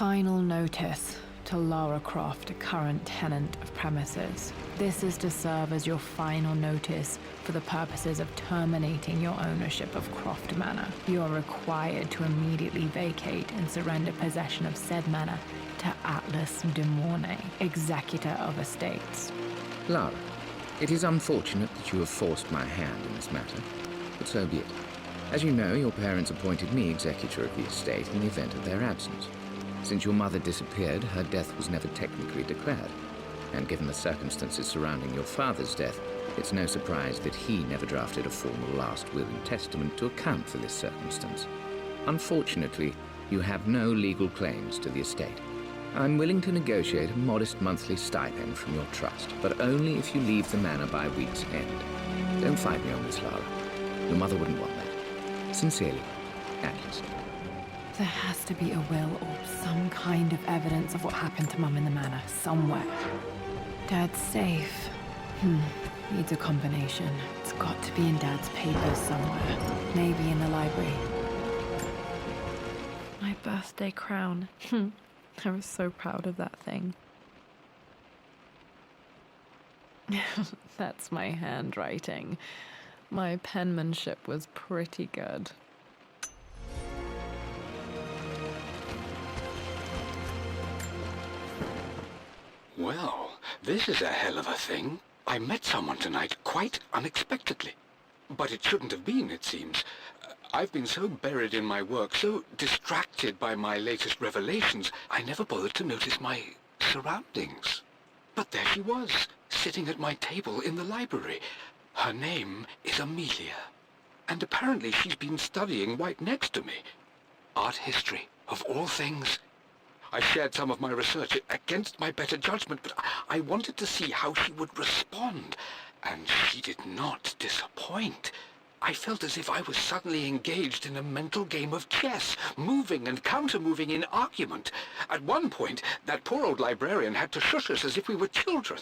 Final notice to Lara Croft, a current tenant of premises. This is to serve as your final notice for the purposes of terminating your ownership of Croft Manor. You are required to immediately vacate and surrender possession of said manor to Atlas de Mornay, executor of estates. Lara, it is unfortunate that you have forced my hand in this matter, but so be it. As you know, your parents appointed me executor of the estate in the event of their absence. Since your mother disappeared, her death was never technically declared. And given the circumstances surrounding your father's death, it's no surprise that he never drafted a formal last will and testament to account for this circumstance. Unfortunately, you have no legal claims to the estate. I'm willing to negotiate a modest monthly stipend from your trust, but only if you leave the manor by week's end. Don't fight me on this, Lara. Your mother wouldn't want that. Sincerely, Atlas. There has to be a will or some kind of evidence of what happened to Mum in the manor, somewhere. Dad's safe. Needs a combination. It's got to be in Dad's papers somewhere. Maybe in the library. My birthday crown. I was so proud of that thing. That's my handwriting. My penmanship was pretty good. Well, this is a hell of a thing. I met someone tonight quite unexpectedly. But it shouldn't have been, it seems. I've been so buried in my work, so distracted by my latest revelations, I never bothered to notice my surroundings. But there she was, sitting at my table in the library. Her name is Amelia. And apparently she's been studying right next to me. Art history, of all things. I shared some of my research against my better judgment, but I wanted to see how she would respond. And she did not disappoint. I felt as if I was suddenly engaged in a mental game of chess, moving and counter-moving in argument. At one point, that poor old librarian had to shush us as if we were children.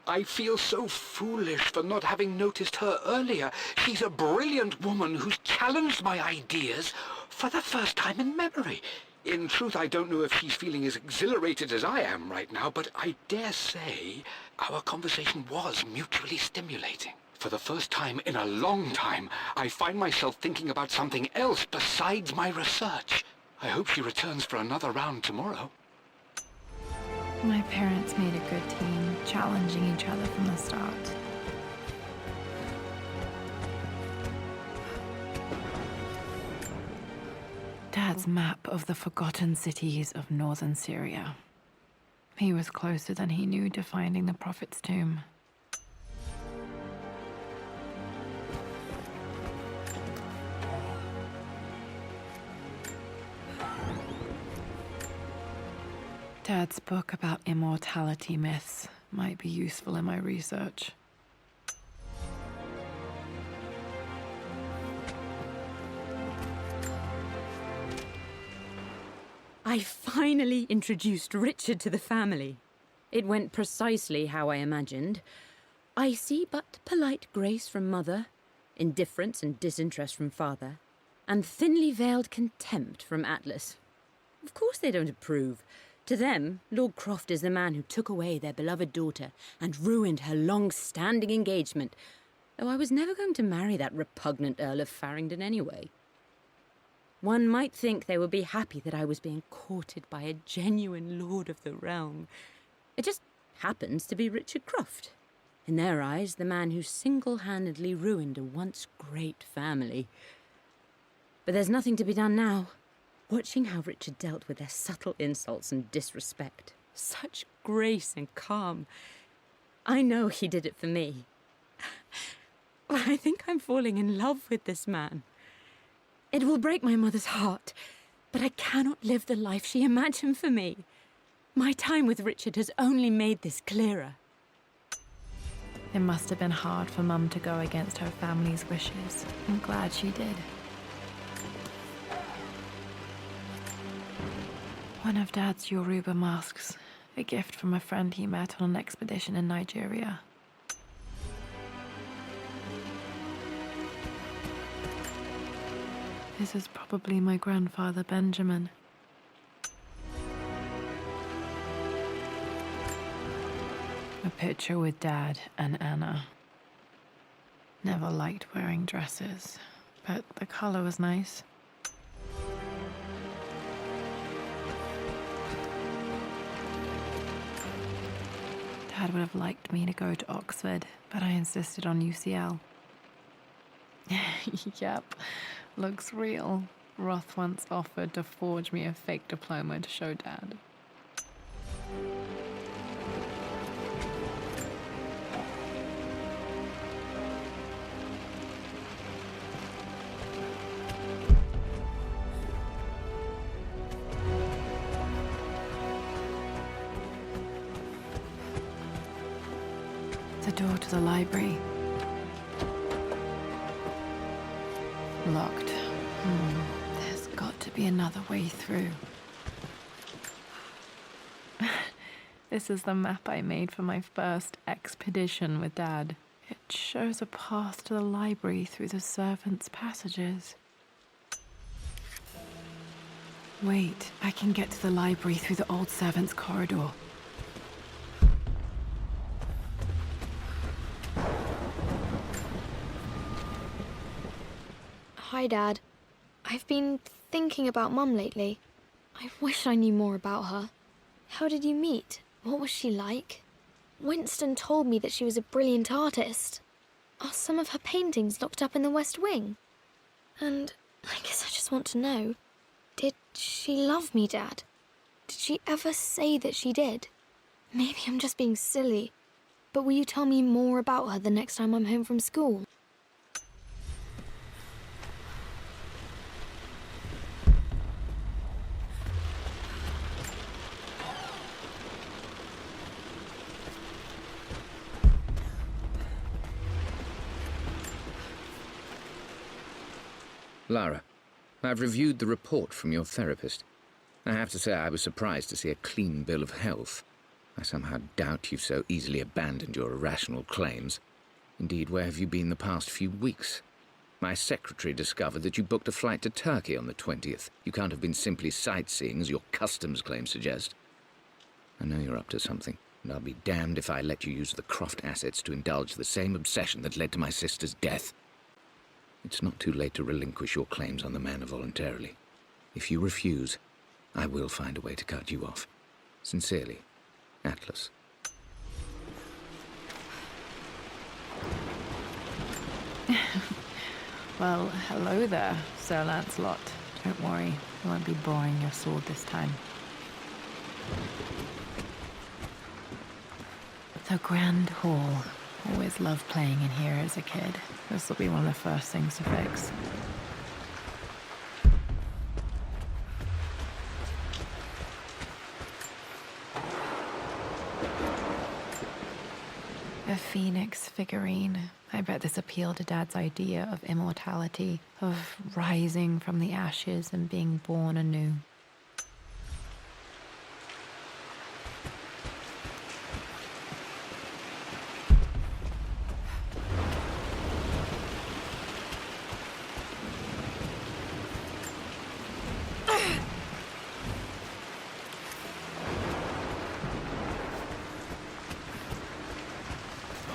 I feel so foolish for not having noticed her earlier. She's a brilliant woman who's challenged my ideas for the first time in memory. In truth, I don't know if she's feeling as exhilarated as I am right now, but I dare say our conversation was mutually stimulating. For the first time in a long time, I find myself thinking about something else besides my research. I hope she returns for another round tomorrow. My parents made a good team, challenging each other from the start. Dad's map of the forgotten cities of northern Syria. He was closer than he knew to finding the Prophet's tomb. Dad's book about immortality myths might be useful in my research. I finally introduced Richard to the family. It went precisely how I imagined. I see but polite grace from mother, indifference and disinterest from father, and thinly veiled contempt from Atlas. Of course they don't approve. To them, Lord Croft is the man who took away their beloved daughter and ruined her long-standing engagement, though I was never going to marry that repugnant Earl of Farringdon anyway. One might think they would be happy that I was being courted by a genuine lord of the realm. It just happens to be Richard Croft. In their eyes, the man who single-handedly ruined a once great family. But there's nothing to be done now. Watching how Richard dealt with their subtle insults and disrespect. Such grace and calm. I know he did it for me. I think I'm falling in love with this man. It will break my mother's heart, but I cannot live the life she imagined for me. My time with Richard has only made this clearer. It must have been hard for Mum to go against her family's wishes. I'm glad she did. One of Dad's Yoruba masks, a gift from a friend he met on an expedition in Nigeria. This is probably my grandfather Benjamin. A picture with Dad and Anna. Never liked wearing dresses, but the color was nice. Dad would have liked me to go to Oxford, but I insisted on UCL. Yep, looks real. Roth once offered to forge me a fake diploma to show Dad. The door to the library. Locked. There's got to be another way through. This is the map I made for my first expedition with Dad. It shows a path to the library through the servants' passages. Wait, I can get to the library through the old servants' corridor. Hi, Dad. I've been thinking about Mum lately. I wish I knew more about her. How did you meet? What was she like? Winston told me that she was a brilliant artist. Are some of her paintings locked up in the West Wing? And I guess I just want to know, did she love me, Dad? Did she ever say that she did? Maybe I'm just being silly, but will you tell me more about her the next time I'm home from school? Lara, I've reviewed the report from your therapist. I have to say I was surprised to see a clean bill of health. I somehow doubt you've so easily abandoned your irrational claims. Indeed, where have you been the past few weeks? My secretary discovered that you booked a flight to Turkey on the 20th. You can't have been simply sightseeing, as your customs claims suggest. I know you're up to something, and I'll be damned if I let you use the Croft assets to indulge the same obsession that led to my sister's death. It's not too late to relinquish your claims on the manor voluntarily. If you refuse, I will find a way to cut you off. Sincerely, Atlas. Well, hello there, Sir Lancelot. Don't worry, I won't be borrowing your sword this time. The Grand Hall. Always loved playing in here as a kid. This will be one of the first things to fix. A phoenix figurine. I bet this appealed to Dad's idea of immortality, of rising from the ashes and being born anew.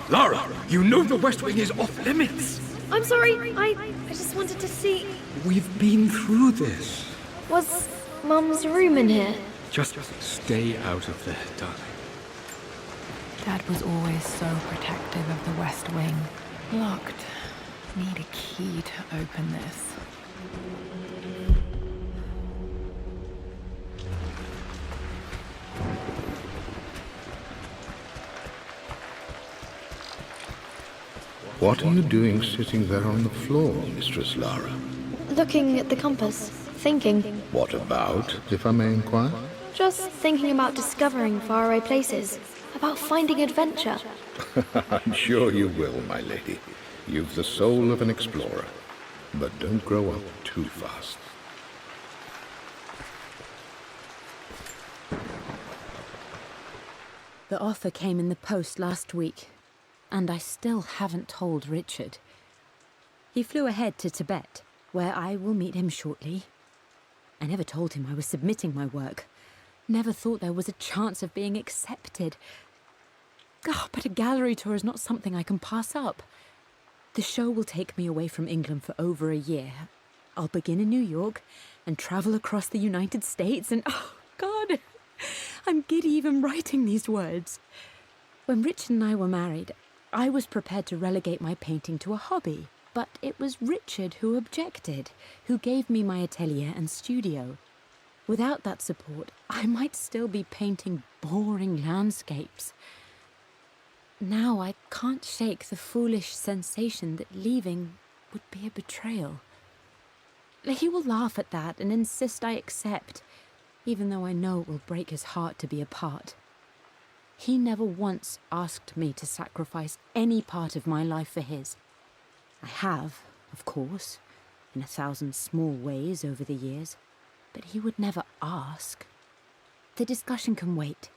Lara, you know the West Wing is off limits. I'm sorry, I just wanted to see... We've been through this. Was Mum's room in here? Just stay out of there, darling. Dad was always so protective of the West Wing. Locked. Need a key to open this. What are you doing sitting there on the floor, Mistress Lara? Looking at the compass, thinking. What about, if I may inquire? Just thinking about discovering faraway places, about finding adventure. I'm sure you will, my lady. You've the soul of an explorer. But don't grow up too fast. The offer came in the post last week, and I still haven't told Richard. He flew ahead to Tibet, where I will meet him shortly. I never told him I was submitting my work. Never thought there was a chance of being accepted. But a gallery tour is not something I can pass up. The show will take me away from England for over a year. I'll begin in New York and travel across the United States and, oh, God, I'm giddy even writing these words. When Richard and I were married, I was prepared to relegate my painting to a hobby, but it was Richard who objected, who gave me my atelier and studio. Without that support, I might still be painting boring landscapes. Now I can't shake the foolish sensation that leaving would be a betrayal. He will laugh at that and insist I accept, even though I know it will break his heart to be apart. He never once asked me to sacrifice any part of my life for his. I have, of course, in 1,000 small ways over the years, but he would never ask. The discussion can wait,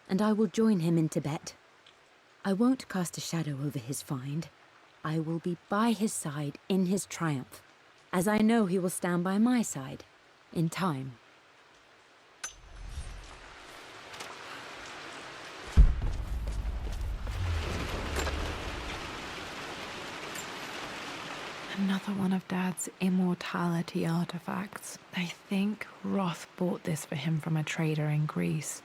and I will join him in Tibet. I won't cast a shadow over his find. I will be by his side in his triumph, as I know he will stand by my side, in time. Another one of Dad's immortality artifacts. I think Roth bought this for him from a trader in Greece.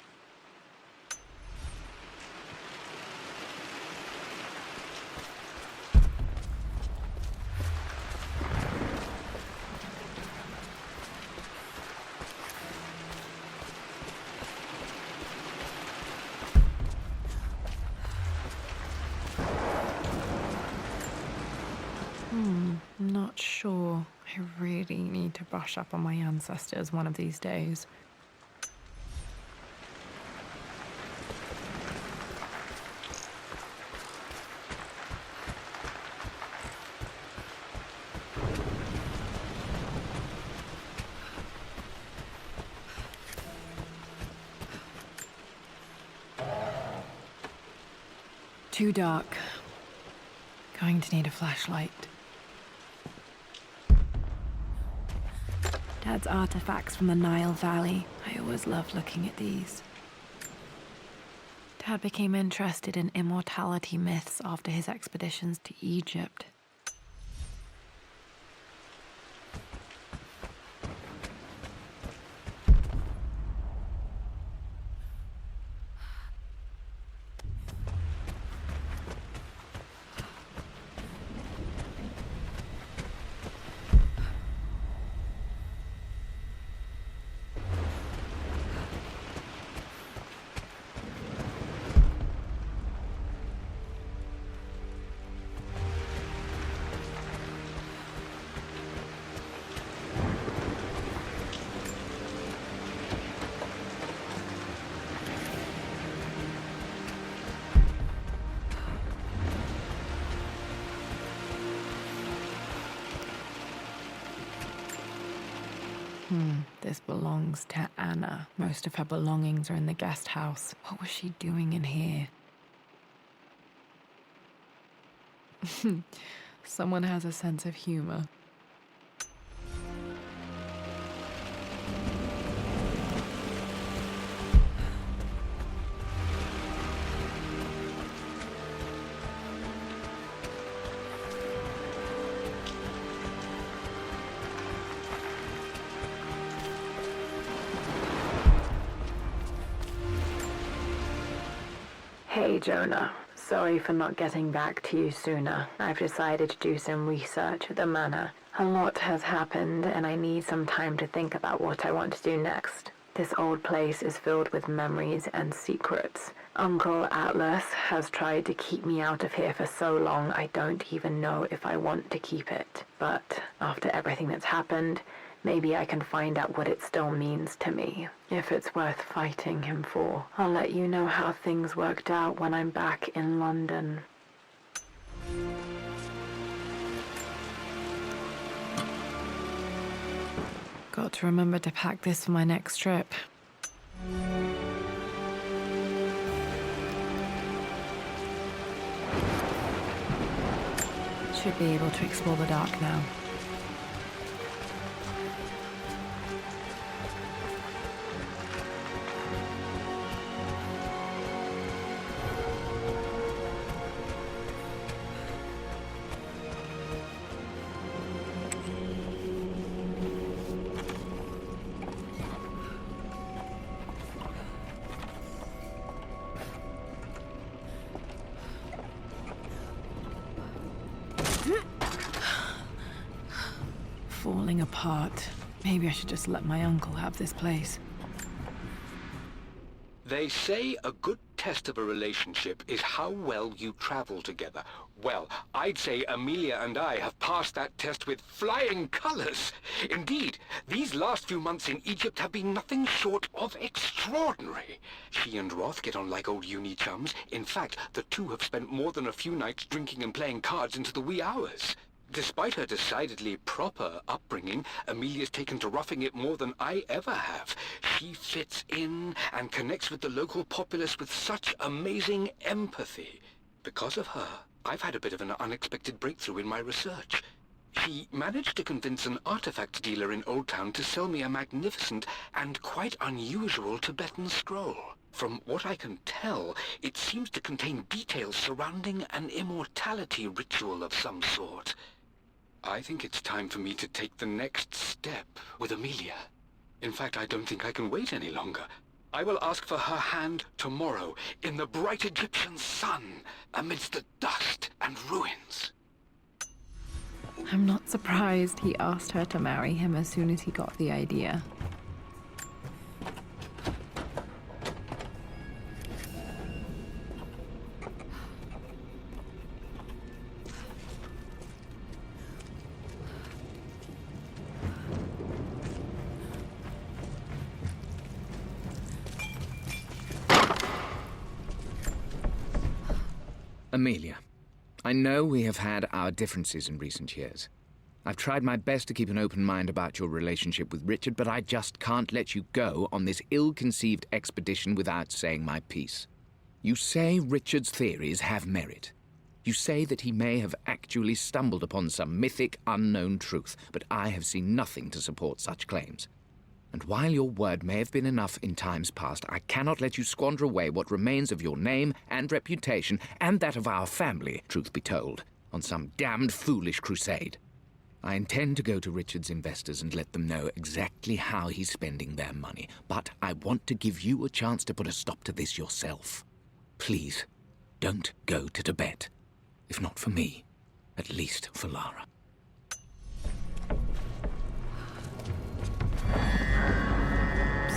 Not sure. I really need to brush up on my ancestors one of these days. Too dark. Going to need a flashlight. Dad's artifacts from the Nile Valley. I always loved looking at these. Dad became interested in immortality myths after his expeditions to Egypt. This belongs to Anna. Most of her belongings are in the guest house. What was she doing in here? Someone has a sense of humor. Hey, Jonah. Sorry for not getting back to you sooner. I've decided to do some research at the manor. A lot has happened, and I need some time to think about what I want to do next. This old place is filled with memories and secrets. Uncle Atlas has tried to keep me out of here for so long, I don't even know if I want to keep it. But after everything that's happened, maybe I can find out what it still means to me, if it's worth fighting him for. I'll let you know how things worked out when I'm back in London. Got to remember to pack this for my next trip. Should be able to explore the dark now. apart. Maybe I should just let my uncle have this place. They say a good test of a relationship is how well you travel together. Well, I'd say Amelia and I have passed that test with flying colors. Indeed, these last few months in Egypt have been nothing short of extraordinary. She and Roth get on like old uni chums. In fact, the two have spent more than a few nights drinking and playing cards into the wee hours. Despite her decidedly proper upbringing, Amelia's taken to roughing it more than I ever have. She fits in and connects with the local populace with such amazing empathy. Because of her, I've had a bit of an unexpected breakthrough in my research. She managed to convince an artifact dealer in Old Town to sell me a magnificent and quite unusual Tibetan scroll. From what I can tell, it seems to contain details surrounding an immortality ritual of some sort. I think it's time for me to take the next step with Amelia. In fact, I don't think I can wait any longer. I will ask for her hand tomorrow in the bright Egyptian sun amidst the dust and ruins. I'm not surprised he asked her to marry him as soon as he got the idea. Amelia, I know we have had our differences in recent years. I've tried my best to keep an open mind about your relationship with Richard, but I just can't let you go on this ill-conceived expedition without saying my piece. You say Richard's theories have merit. You say that he may have actually stumbled upon some mythic, unknown truth, but I have seen nothing to support such claims. And while your word may have been enough in times past, I cannot let you squander away what remains of your name and reputation, and that of our family, truth be told, on some damned foolish crusade. I intend to go to Richard's investors and let them know exactly how he's spending their money, but I want to give you a chance to put a stop to this yourself. Please, don't go to Tibet. If not for me, at least for Lara.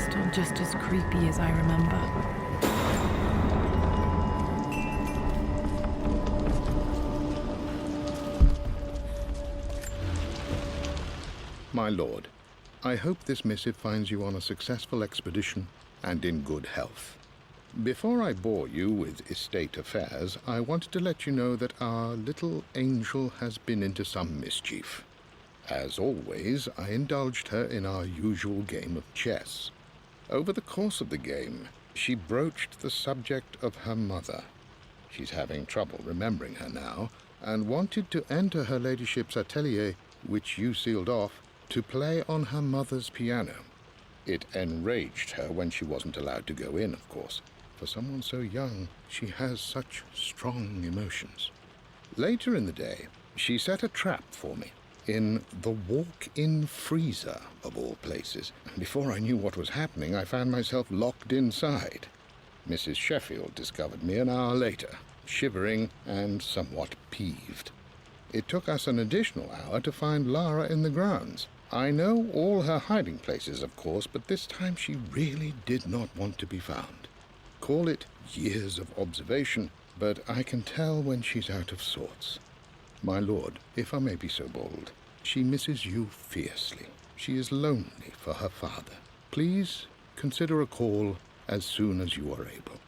Still just as creepy as I remember. My lord, I hope this missive finds you on a successful expedition and in good health. Before I bore you with estate affairs, I wanted to let you know that our little angel has been into some mischief. As always, I indulged her in our usual game of chess. Over the course of the game, she broached the subject of her mother. She's having trouble remembering her now, and wanted to enter her ladyship's atelier, which you sealed off, to play on her mother's piano. It enraged her when she wasn't allowed to go in, of course. For someone so young, she has such strong emotions. Later in the day, she set a trap for me in the walk-in freezer, of all places. And before I knew what was happening, I found myself locked inside. Mrs. Sheffield discovered me an hour later, shivering and somewhat peeved. It took us an additional hour to find Lara in the grounds. I know all her hiding places, of course, but this time she really did not want to be found. Call it years of observation, but I can tell when she's out of sorts. My lord, if I may be so bold, she misses you fiercely. She is lonely for her father. Please consider a call as soon as you are able.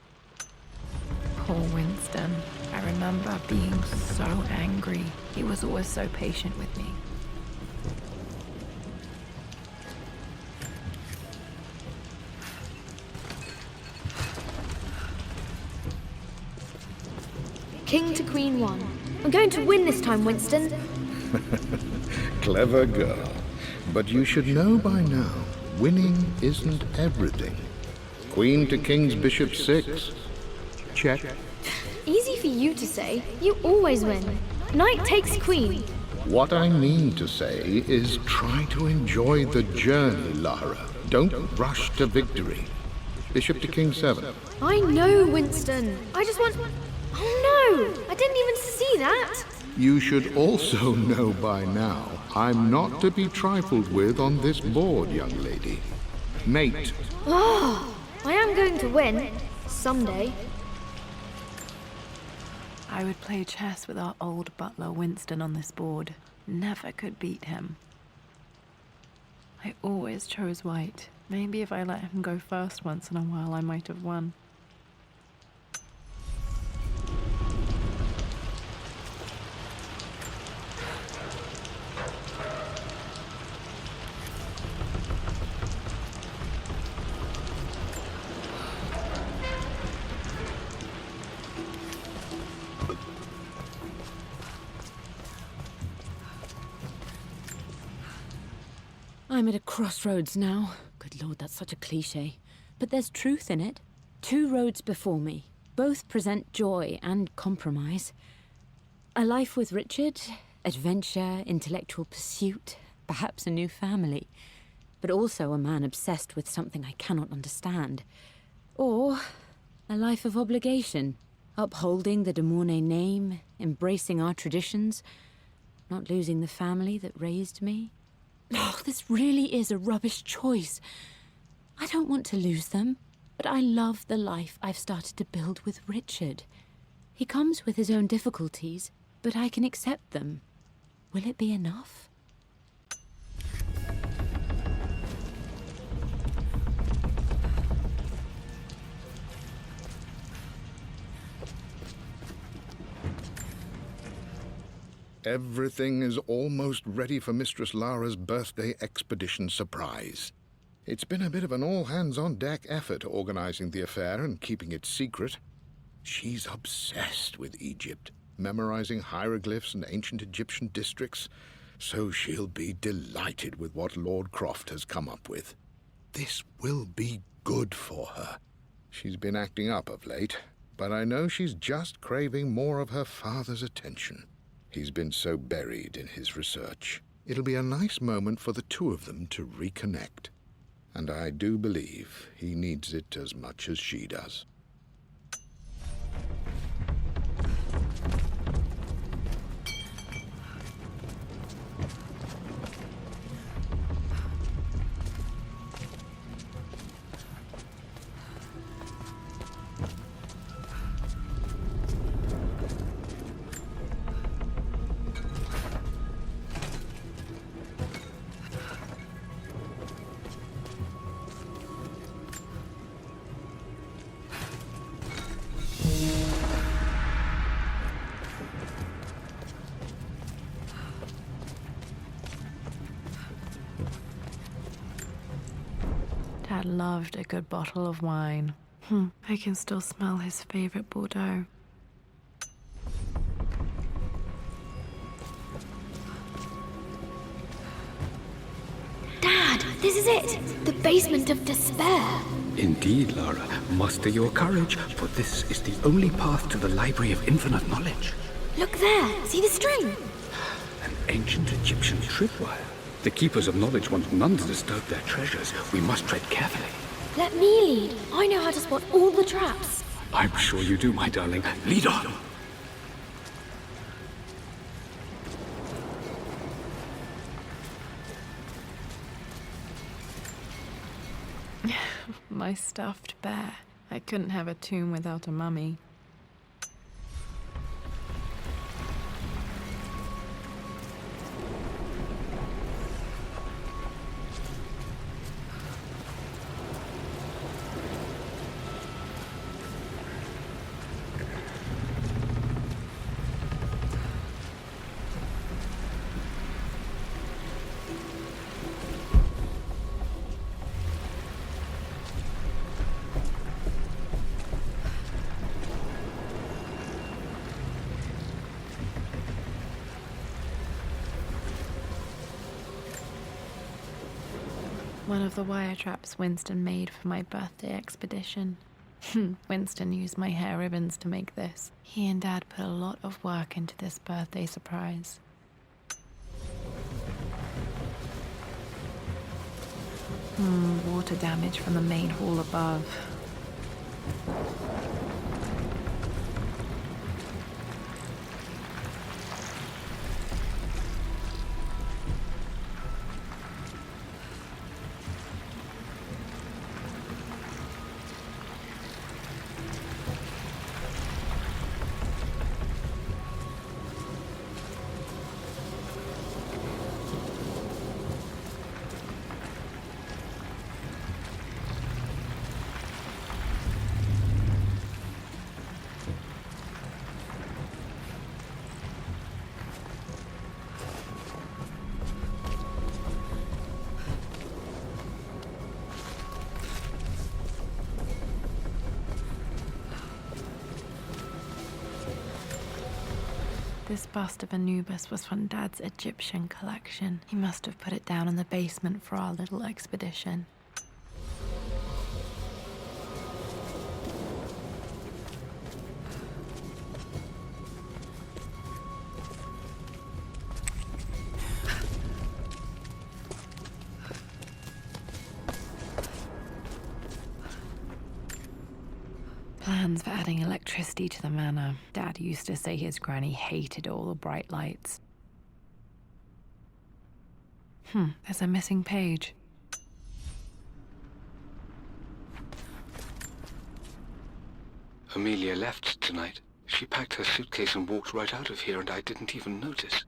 Poor Winston. I remember being so angry. He was always so patient with me. King to Queen 1. I'm going to win this time, Winston. Clever girl. But you should know by now, winning isn't everything. Queen to King's Bishop 6. Check. Easy for you to say. You always win. Knight takes queen. What I mean to say is try to enjoy the journey, Lara. Don't rush to victory. Bishop to King 7. I know, Winston. I just want... Oh no! I didn't even see that! You should also know by now, I'm not to be trifled with on this board, young lady. Mate. Oh, I am going to win. Someday. I would play chess with our old butler Winston on this board. Never could beat him. I always chose white. Maybe if I let him go first once in a while, I might have won. I'm at a crossroads now. Good Lord, that's such a cliche. But there's truth in it. 2 roads before me. Both present joy and compromise. A life with Richard, adventure, intellectual pursuit, perhaps a new family. But also a man obsessed with something I cannot understand. Or a life of obligation, upholding the de Mornay name, embracing our traditions, not losing the family that raised me. Oh, this really is a rubbish choice. I don't want to lose them, but I love the life I've started to build with Richard. He comes with his own difficulties, but I can accept them. Will it be enough? Everything is almost ready for Mistress Lara's birthday expedition surprise. It's been a bit of an all-hands-on-deck effort organizing the affair and keeping it secret. She's obsessed with Egypt, memorizing hieroglyphs and ancient Egyptian districts, so she'll be delighted with what Lord Croft has come up with. This will be good for her. She's been acting up of late, but I know she's just craving more of her father's attention. He's been so buried in his research. It'll be a nice moment for the 2 of them to reconnect. And I do believe he needs it as much as she does. Dad loved a good bottle of wine. I can still smell his favorite Bordeaux. Dad, this is it! The basement of despair! Indeed, Lara. Muster your courage, for this is the only path to the Library of Infinite Knowledge. Look there! See the string? An ancient Egyptian tripwire. The Keepers of Knowledge want none to disturb their treasures. We must tread carefully. Let me lead. I know how to spot all the traps. I'm sure you do, my darling. Lead on! My stuffed bear. I couldn't have a tomb without a mummy. One of the wire traps Winston made for my birthday expedition. Winston used my hair ribbons to make this. He and Dad put a lot of work into this birthday surprise. Water damage from the main hall above. This bust of Anubis was from Dad's Egyptian collection. He must have put it down in the basement for our little expedition. Plans for adding electricity to the manor. Dad used to say his granny hated all the bright lights. There's a missing page. Amelia left tonight. She packed her suitcase and walked right out of here, and I didn't even notice.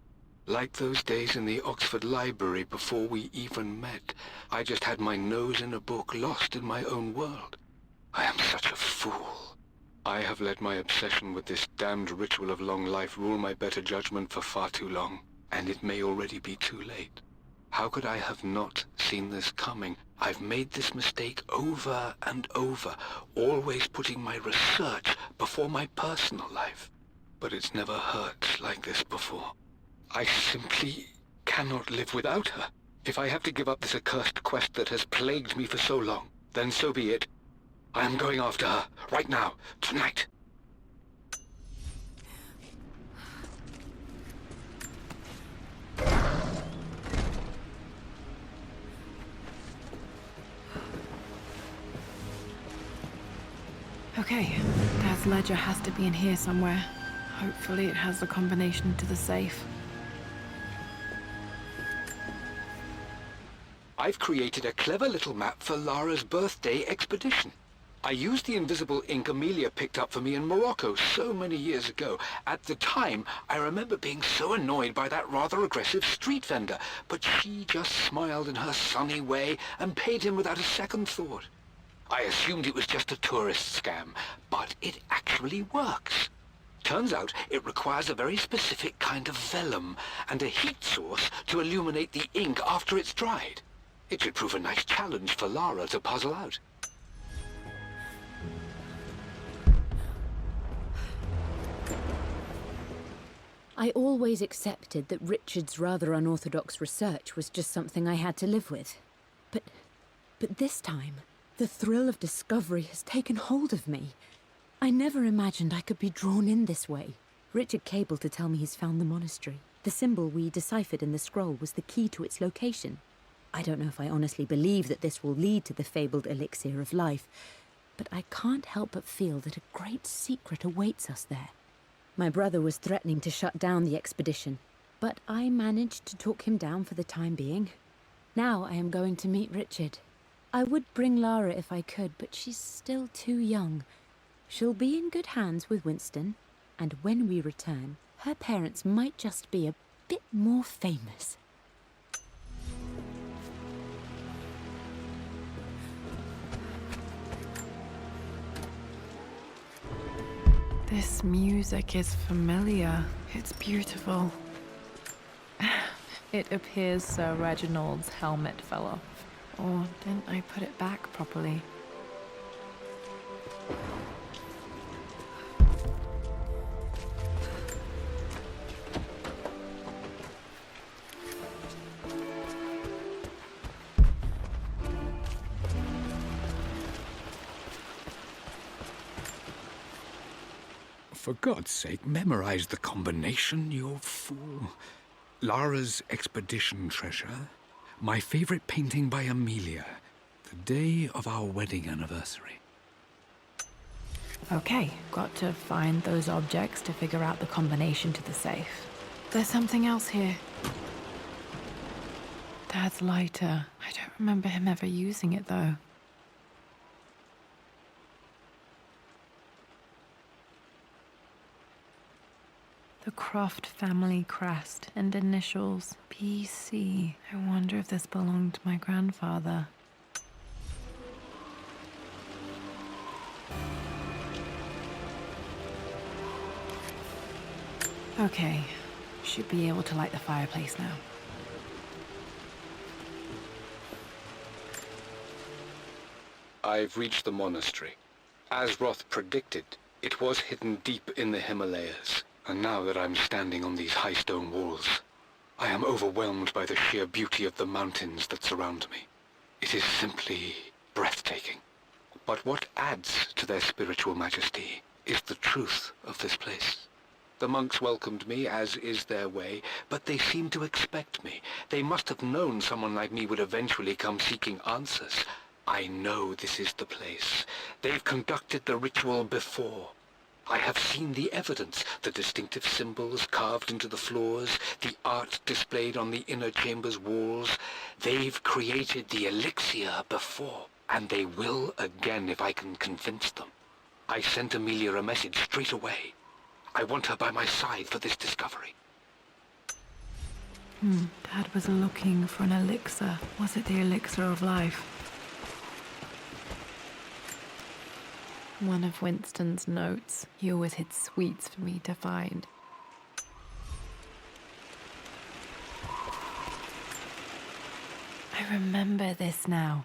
Like those days in the Oxford Library before we even met, I just had my nose in a book, lost in my own world. I am such a fool. I have let my obsession with this damned ritual of long life rule my better judgment for far too long, and it may already be too late. How could I have not seen this coming? I've made this mistake over and over, always putting my research before my personal life. But it's never hurt like this before. I simply cannot live without her. If I have to give up this accursed quest that has plagued me for so long, then so be it. I am going after her, right now, tonight. Okay, Dad's ledger has to be in here somewhere. Hopefully it has the combination to the safe. I've created a clever little map for Lara's birthday expedition. I used the invisible ink Amelia picked up for me in Morocco so many years ago. At the time, I remember being so annoyed by that rather aggressive street vendor, but she just smiled in her sunny way and paid him without a second thought. I assumed it was just a tourist scam, but it actually works. Turns out it requires a very specific kind of vellum and a heat source to illuminate the ink after it's dried. It should prove a nice challenge for Lara to puzzle out. I always accepted that Richard's rather unorthodox research was just something I had to live with. But this time, the thrill of discovery has taken hold of me. I never imagined I could be drawn in this way. Richard cabled to tell me he's found the monastery. The symbol we deciphered in the scroll was the key to its location. I don't know if I honestly believe that this will lead to the fabled elixir of life, but I can't help but feel that a great secret awaits us there. My brother was threatening to shut down the expedition, but I managed to talk him down for the time being. Now I am going to meet Richard. I would bring Lara if I could, but she's still too young. She'll be in good hands with Winston, and when we return, her parents might just be a bit more famous. This music is familiar. It's beautiful. It appears Sir Reginald's helmet fell off. Or didn't I put it back properly? For God's sake, memorize the combination, you fool. Lara's expedition treasure, my favorite painting by Amelia, the day of our wedding anniversary. Okay, got to find those objects to figure out the combination to the safe. There's something else here. Dad's lighter. I don't remember him ever using it, though. The Croft family crest and initials PC. I wonder if this belonged to my grandfather. Okay, should be able to light the fireplace now. I've reached the monastery. As Roth predicted, it was hidden deep in the Himalayas. And now that I'm standing on these high stone walls, I am overwhelmed by the sheer beauty of the mountains that surround me. It is simply breathtaking. But what adds to their spiritual majesty is the truth of this place. The monks welcomed me, as is their way, but they seemed to expect me. They must have known someone like me would eventually come seeking answers. I know this is the place. They've conducted the ritual before. I have seen the evidence, the distinctive symbols carved into the floors, the art displayed on the inner chamber's walls. They've created the elixir before, and they will again if I can convince them. I sent Amelia a message straight away. I want her by my side for this discovery. Dad was looking for an elixir. Was it the elixir of life? One of Winston's notes. He always hid sweets for me to find. I remember this now.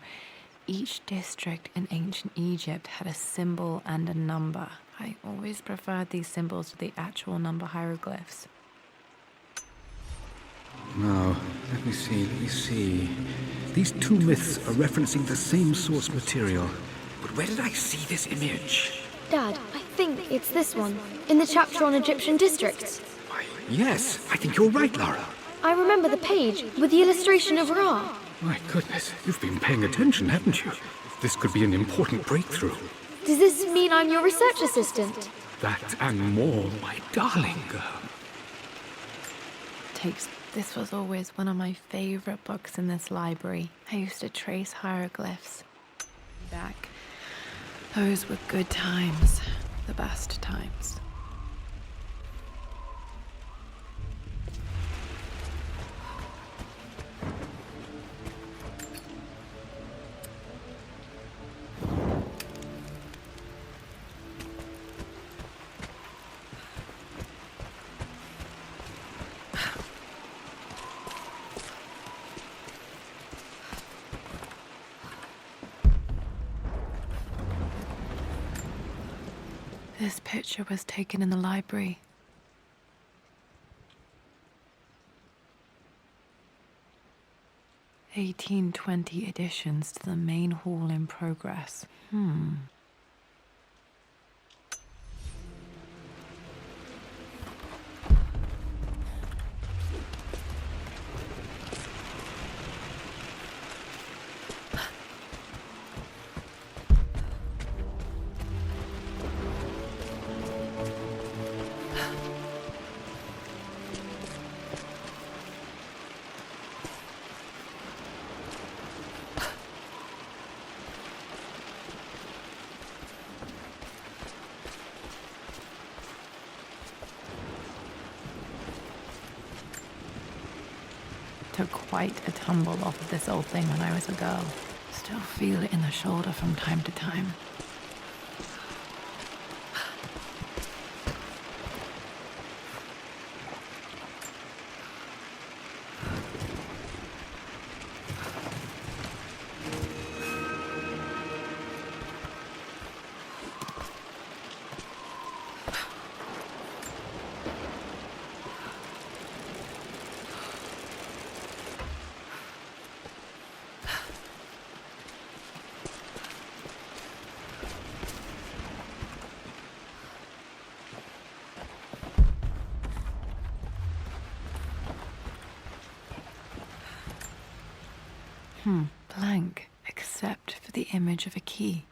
Each district in ancient Egypt had a symbol and a number. I always preferred these symbols to the actual number hieroglyphs. Now, let me see. These two myths are referencing the same source material. But where did I see this image? Dad, I think it's this one, in the chapter on Egyptian districts. Why, yes, I think you're right, Lara. I remember the page with the illustration of Ra. My goodness, you've been paying attention, haven't you? This could be an important breakthrough. Does this mean I'm your research assistant? That and more, my darling girl. This was always one of my favorite books in this library. I used to trace hieroglyphs. Back. Those were good times. The best times. This picture was taken in the library. (1820) additions to the main hall in progress. Took quite a tumble off of this old thing when I was a girl. Still feel it in the shoulder from time to time. Blank, except for the image of a key.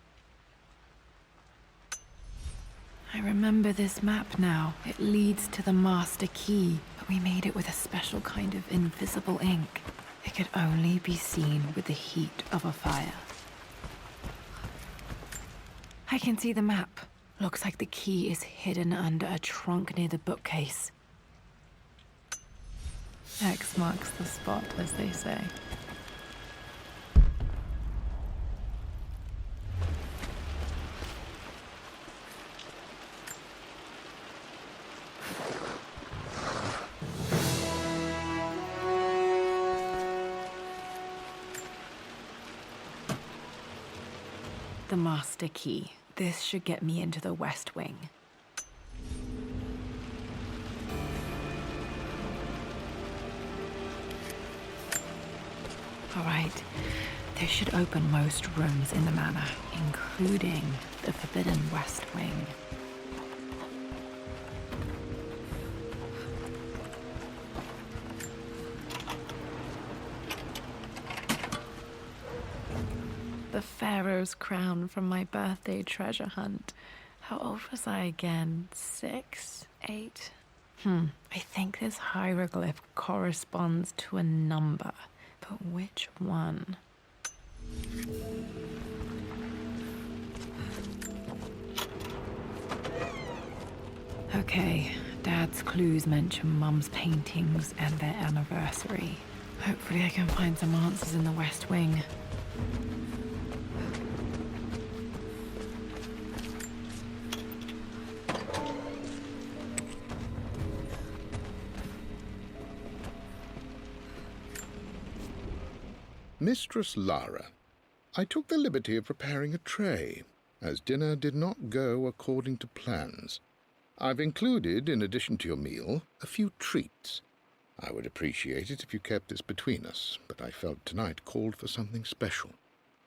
I remember this map now. It leads to the master key, but we made it with a special kind of invisible ink. It could only be seen with the heat of a fire. I can see the map. Looks like the key is hidden under a trunk near the bookcase. X marks the spot, as they say. The master key. This should get me into the West Wing. All right. This should open most rooms in the manor, including the forbidden West Wing. The Pharaoh's crown from my birthday treasure hunt. How old was I again? 6? 8? I think this hieroglyph corresponds to a number, but which one? Okay, Dad's clues mention Mum's paintings and their anniversary. Hopefully I can find some answers in the West Wing. Mistress Lara, I took the liberty of preparing a tray, as dinner did not go according to plans. I've included, in addition to your meal, a few treats. I would appreciate it if you kept this between us, but I felt tonight called for something special.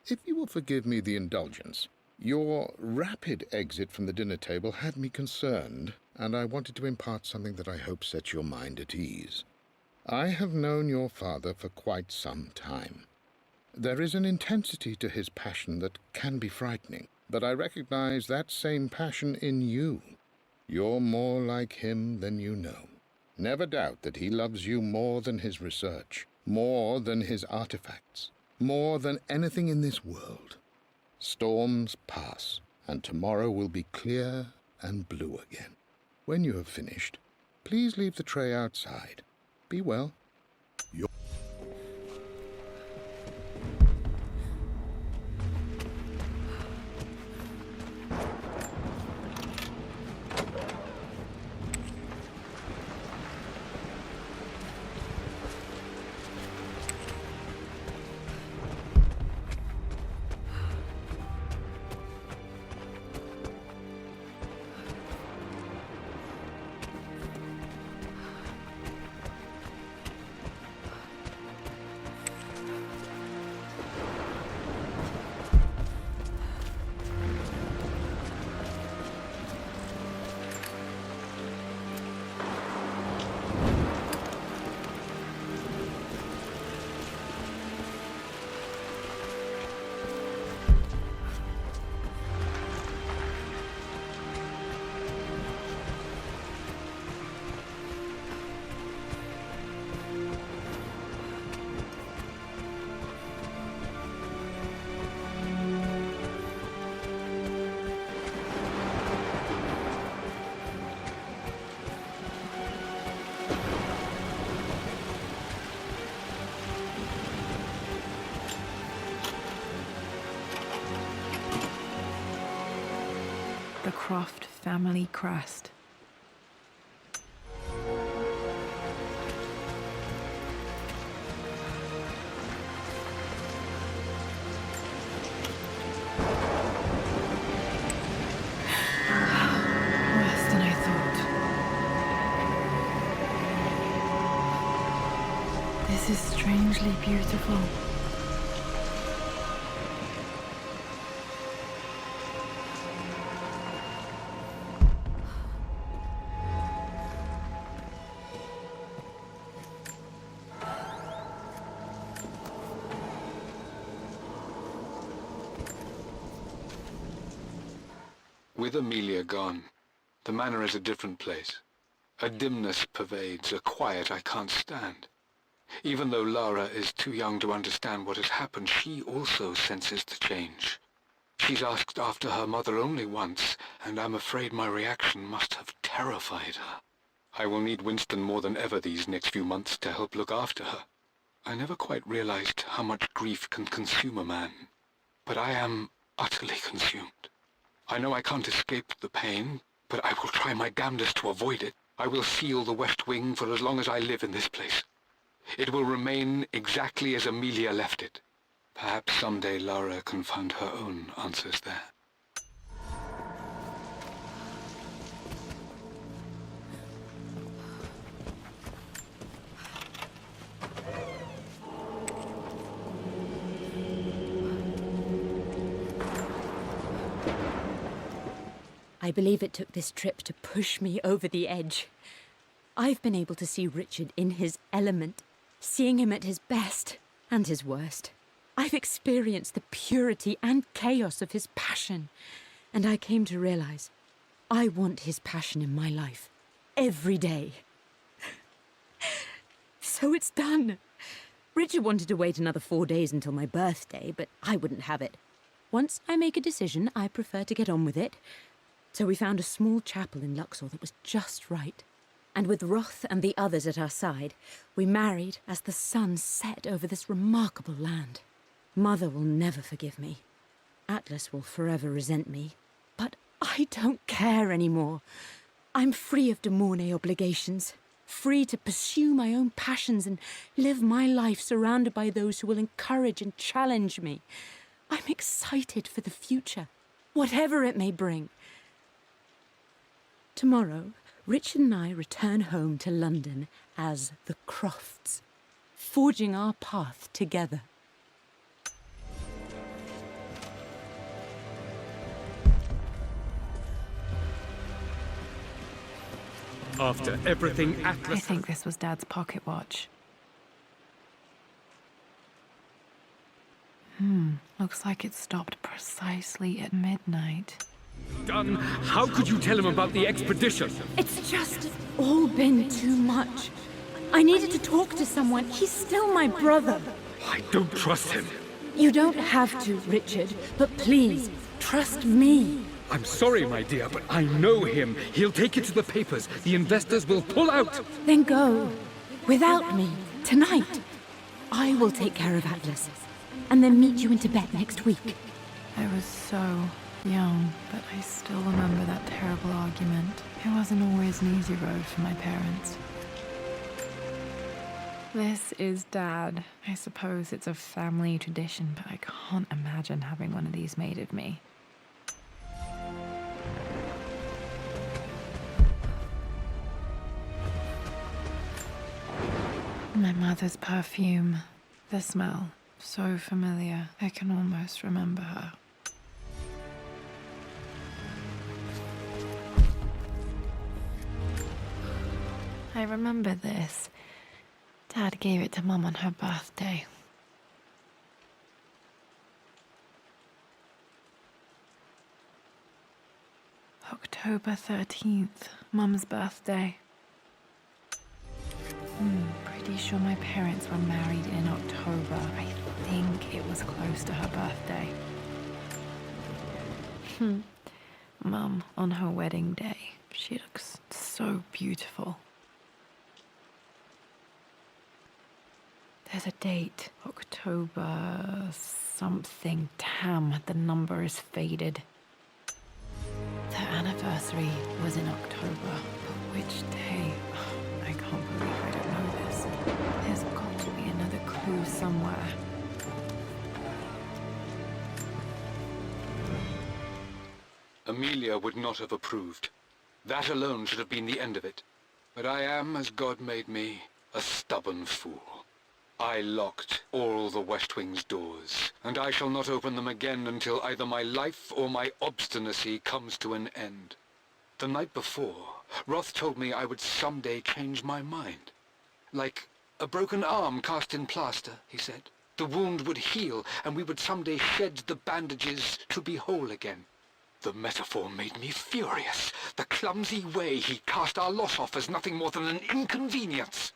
If you will forgive me the indulgence, your rapid exit from the dinner table had me concerned, and I wanted to impart something that I hope sets your mind at ease. I have known your father for quite some time. There is an intensity to his passion that can be frightening, but I recognize that same passion in you. You're more like him than you know. Never doubt that he loves you more than his research, more than his artifacts, more than anything in this world. Storms pass, and tomorrow will be clear and blue again. When you have finished, please leave the tray outside. Be well. The Croft family crest. Worse than I thought. This is strangely beautiful. With Amelia gone, the manor is a different place. A dimness pervades, a quiet I can't stand. Even though Lara is too young to understand what has happened, she also senses the change. She's asked after her mother only once, and I'm afraid my reaction must have terrified her. I will need Winston more than ever these next few months to help look after her. I never quite realized how much grief can consume a man, but I am utterly consumed. I know I can't escape the pain, but I will try my damnedest to avoid it. I will seal the West Wing for as long as I live in this place. It will remain exactly as Amelia left it. Perhaps someday Lara can find her own answers there. I believe it took this trip to push me over the edge. I've been able to see Richard in his element, seeing him at his best and his worst. I've experienced the purity and chaos of his passion, and I came to realize I want his passion in my life every day. So it's done. Richard wanted to wait another 4 days until my birthday, but I wouldn't have it. Once I make a decision, I prefer to get on with it. So we found a small chapel in Luxor that was just right. And with Roth and the others at our side, we married as the sun set over this remarkable land. Mother will never forgive me. Atlas will forever resent me. But I don't care anymore. I'm free of de Mornay obligations. Free to pursue my own passions and live my life surrounded by those who will encourage and challenge me. I'm excited for the future, whatever it may bring. Tomorrow, Richard and I return home to London as the Crofts, forging our path together. After everything Atlas... I think this was Dad's pocket watch. Looks like it stopped precisely at midnight. done, how could you tell him about the expedition? It's just all been too much. I needed to talk to someone. He's still my brother. I don't trust him. You don't have to, Richard, but please, trust me. I'm sorry, my dear, but I know him. He'll take it to the papers. The investors will pull out. Then go. Without me. Tonight. I will take care of Atlas. And then meet you in Tibet next week. I was so young, but I still remember that terrible argument. It wasn't always an easy road for my parents. This is Dad. I suppose it's a family tradition, but I can't imagine having one of these made of me. My mother's perfume. The smell. So familiar. I can almost remember her. I remember this. Dad gave it to Mum on her birthday. October 13th, Mum's birthday. Pretty sure my parents were married in October. I think it was close to her birthday. Mum, on her wedding day, she looks so beautiful. There's a date, October something. Damn, the number is faded. The anniversary was in October, but which day? I can't believe I don't know this. There's got to be another clue somewhere. Amelia would not have approved. That alone should have been the end of it. But I am, as God made me, a stubborn fool. I locked all the West Wing's doors, and I shall not open them again until either my life or my obstinacy comes to an end. The night before, Roth told me I would someday change my mind. Like a broken arm cast in plaster, he said. The wound would heal, and we would someday shed the bandages to be whole again. The metaphor made me furious. The clumsy way he cast our loss off as nothing more than an inconvenience.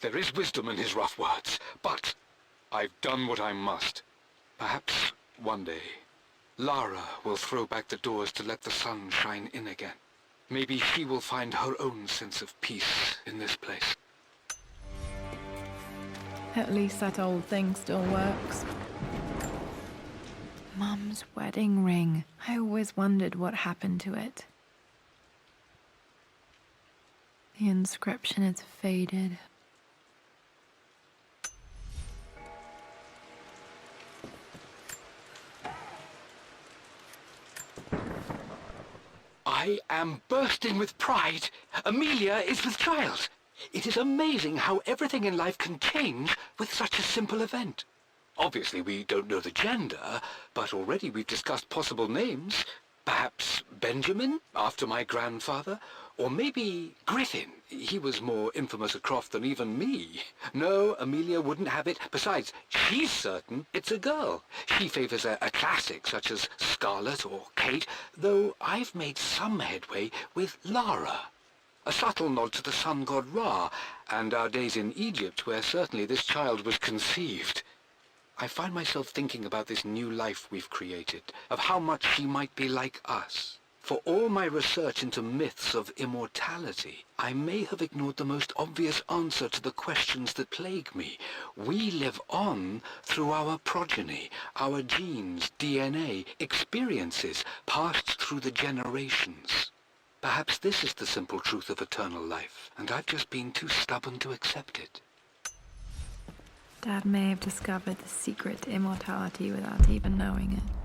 There is wisdom in his rough words, but I've done what I must. Perhaps one day, Lara will throw back the doors to let the sun shine in again. Maybe she will find her own sense of peace in this place. At least that old thing still works. Mum's wedding ring. I always wondered what happened to it. The inscription is faded. I am bursting with pride. Amelia is with child. It is amazing how everything in life can change with such a simple event. Obviously, we don't know the gender, but already we've discussed possible names. Perhaps Benjamin, after my grandfather? Or maybe Griffin? He was more infamous at Croft than even me. No, Amelia wouldn't have it. Besides, she's certain it's a girl. She favors a classic such as Scarlet or Kate, though I've made some headway with Lara. A subtle nod to the sun god Ra, and our days in Egypt, where certainly this child was conceived. I find myself thinking about this new life we've created, of how much she might be like us. For all my research into myths of immortality, I may have ignored the most obvious answer to the questions that plague me. We live on through our progeny, our genes, DNA, experiences passed through the generations. Perhaps this is the simple truth of eternal life, and I've just been too stubborn to accept it. Dad may have discovered the secret to immortality without even knowing it.